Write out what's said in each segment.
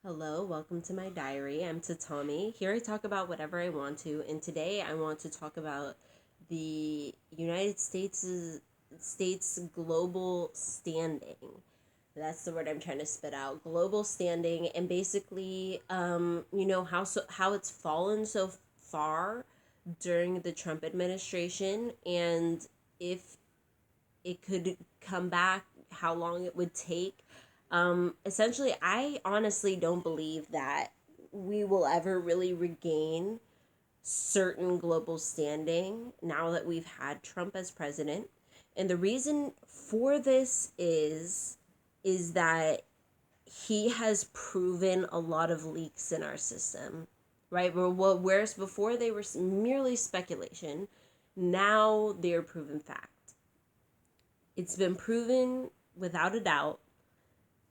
Hello, welcome to my diary. I'm Tatami. Here I talk about whatever I want to, and today I want to talk about the United States global standing. That's the word I'm trying to spit out. Global standing, and basically, how it's fallen so far during the Trump administration, and if it could come back, how long it would take. Essentially, I honestly don't believe that we will ever really regain certain global standing now that we've had Trump as president. And the reason for this is that he has proven a lot of leaks in our system, right? Whereas before they were merely speculation, now they're proven fact. It's been proven without a doubt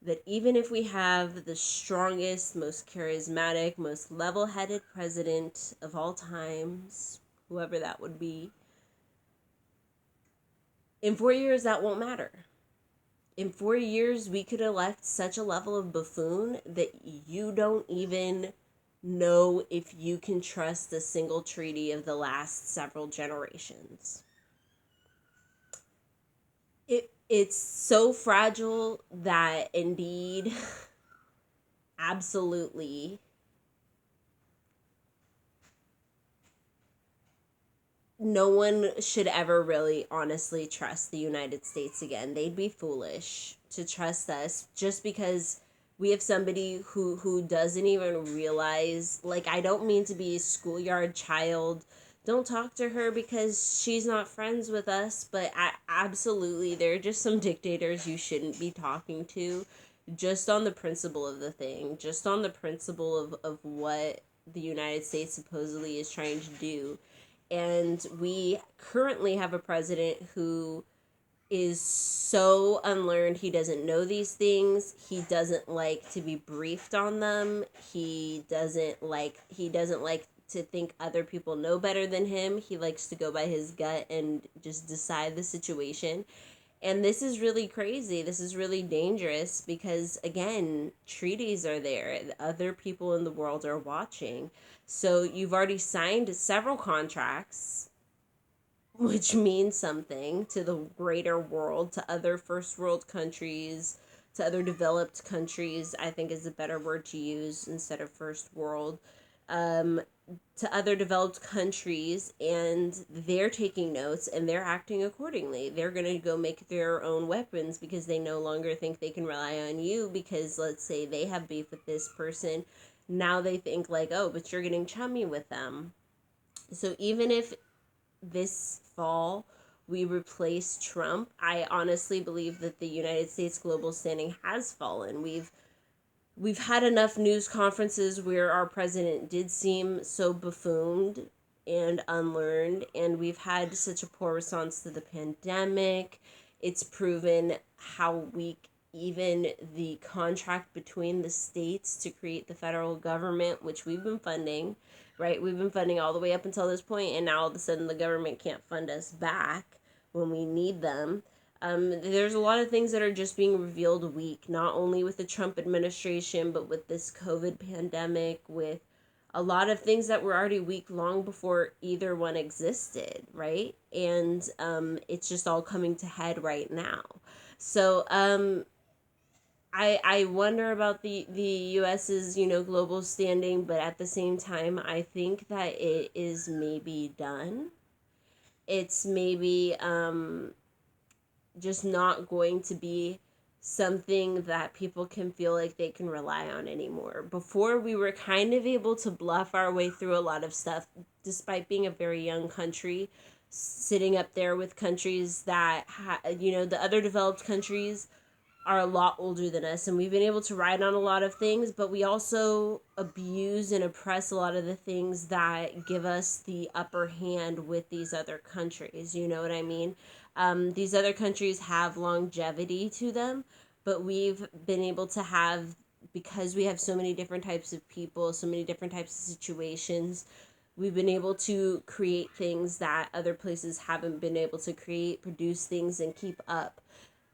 that even if we have the strongest, most charismatic, most level headed president of all times, whoever that would be, in 4 years that won't matter. In 4 years, we could elect such a level of buffoon that you don't even know if you can trust a single treaty of the last several generations. It's so fragile that indeed, absolutely, no one should ever really honestly trust the United States again. They'd be foolish to trust us just because we have somebody who doesn't even realize, like, I don't mean to be a schoolyard child. Don't talk to her because she's not friends with us, but absolutely there are just some dictators you shouldn't be talking to just on the principle of the thing, just on the principle of what the United States supposedly is trying to do. And we currently have a president who is so unlearned. He doesn't know these things. He doesn't like to be briefed on them. He doesn't like to think other people know better than him. He likes to go by his gut and just decide the situation. And this is really crazy. This is really dangerous because, again, treaties are there. Other people in the world are watching. So you've already signed several contracts, which means something to the greater world, to other first world countries, to other developed countries, I think is a better word to use instead of first world. Um, to other developed countries, and they're taking notes and they're acting accordingly. They're going to go make their own weapons because they no longer think they can rely on you because, let's say, they have beef with this person. Now they think, like, oh, but you're getting chummy with them. So even if this fall we replace Trump, I honestly believe that the United States global standing has fallen. We've had enough news conferences where our president did seem so buffooned and unlearned, and we've had such a poor response to the pandemic. It's proven how weak even the contract between the states to create the federal government, which we've been funding, right? We've been funding all the way up until this point, and now all of a sudden the government can't fund us back when we need them. There's a lot of things that are just being revealed weak, not only with the Trump administration, but with this COVID pandemic, with a lot of things that were already weak long before either one existed, right? And it's just all coming to head right now. So I wonder about the US's, global standing, but at the same time, I think that it is maybe done. It's maybe just not going to be something that people can feel like they can rely on anymore. Before, we were kind of able to bluff our way through a lot of stuff, despite being a very young country, sitting up there with countries that, the other developed countries are a lot older than us, and we've been able to ride on a lot of things, but we also abuse and oppress a lot of the things that give us the upper hand with these other countries. You know what I mean? These other countries have longevity to them, but we've been able to have, because we have so many different types of people, so many different types of situations, we've been able to create things that other places haven't been able to create, produce things, and keep up.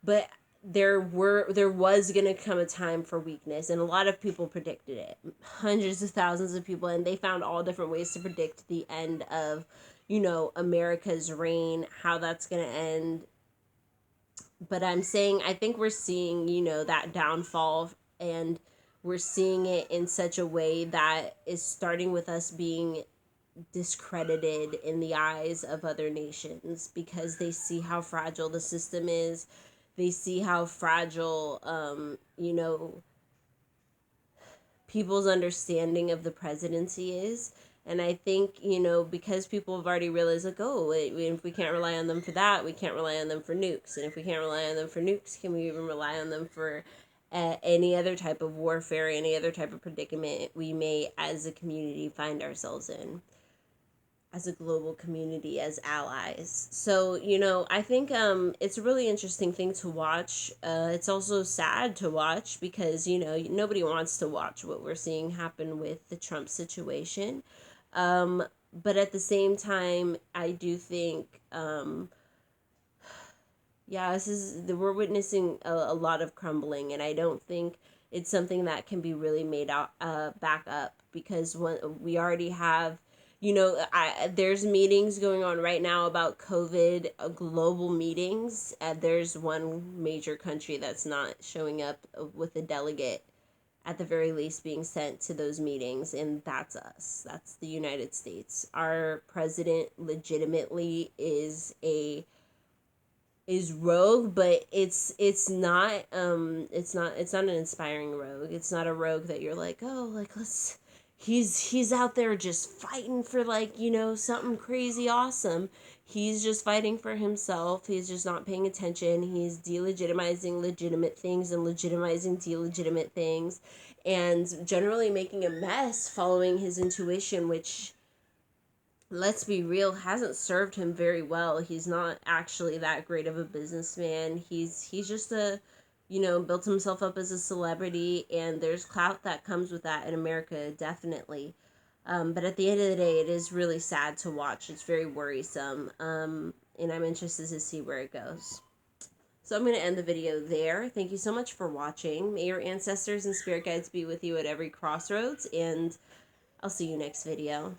But there was gonna come a time for weakness, and a lot of people predicted it, hundreds of thousands of people, and they found all different ways to predict the end of, America's reign, how that's gonna end. But I'm saying, I think we're seeing, that downfall, and we're seeing it in such a way that is starting with us being discredited in the eyes of other nations, because they see how fragile the system is. They see how fragile, people's understanding of the presidency is. And I think, because people have already realized, like, oh, if we can't rely on them for that, we can't rely on them for nukes. And if we can't rely on them for nukes, can we even rely on them for any other type of warfare, any other type of predicament we may, as a community, find ourselves in, as a global community, as allies. So, I think it's a really interesting thing to watch. It's also sad to watch, because, nobody wants to watch what we're seeing happen with the Trump situation. But at the same time, I do think, yeah, we're witnessing a lot of crumbling, and I don't think it's something that can be really made out back up, because when we already have, there's meetings going on right now about COVID, global meetings. There's one major country that's not showing up with a delegate, at the very least, being sent to those meetings, and that's us. That's the United States. Our president legitimately is rogue, but it's not an inspiring rogue. It's not a rogue that you're like, oh, like, let's he's out there just fighting for, like, something crazy awesome. He's just fighting for himself. He's just not paying attention. He's delegitimizing legitimate things and legitimizing delegitimate things, and generally making a mess following his intuition, which, let's be real, hasn't served him very well. He's not actually that great of a businessman. He's just built himself up as a celebrity, and there's clout that comes with that in America, definitely. But at the end of the day, it is really sad to watch. It's very worrisome. And I'm interested to see where it goes. So I'm going to end the video there. Thank you so much for watching. May your ancestors and spirit guides be with you at every crossroads, and I'll see you next video.